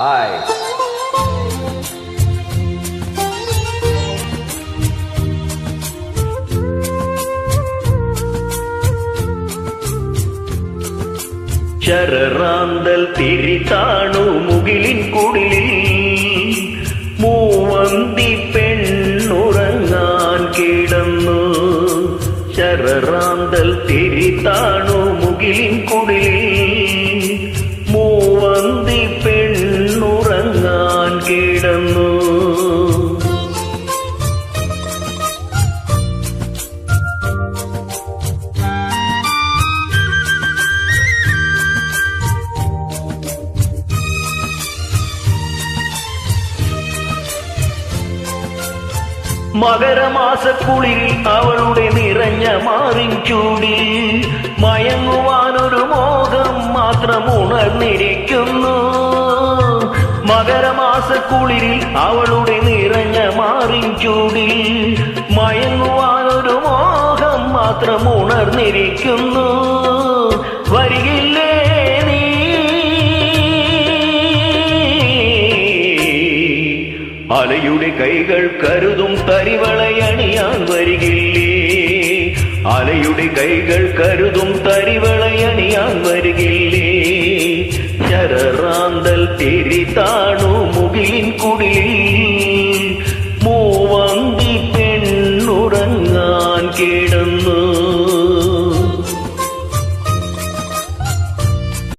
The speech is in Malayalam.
ഹായ്. ശരറാന്തൽ തിരിതാണു മുകിലിൻ കുടിലിൽ മൂവന്തി പെണ്ണുറങ്ങാൻ കിടന്നു. ശരറാന്തൽ തിരിതാണു മുകിലിൻ കുടിലിൽ മൂവന്തി പെണ്ണുറങ്ങാൻ കിടന്നു. മകരമാസക്കുളിരിൽ അവളുടെ നിറഞ്ഞ മാറിൻ ചൂടിൽ മയങ്ങുവാനൊരു മോഹം മാത്രം ഉണർന്നിരിക്കുന്നു. മകരമാസക്കുളിരിൽ അവളുടെ നിറഞ്ഞ മാറിൻ ചൂടിൽ മയങ്ങുവാനൊരു മോഹം മാത്രം ഉണർന്നിരിക്കുന്നു. വരികില്ലേ നീ അലയുടെ കൈകൾ കരുതും തരിവളയണിയാൻ വരികില്ലേ? അലയുടെ കൈകൾ കരുതും തരിവളയണിയാൻ വരികില്ലേ? ശരറാന്തൽ തിരിതാണു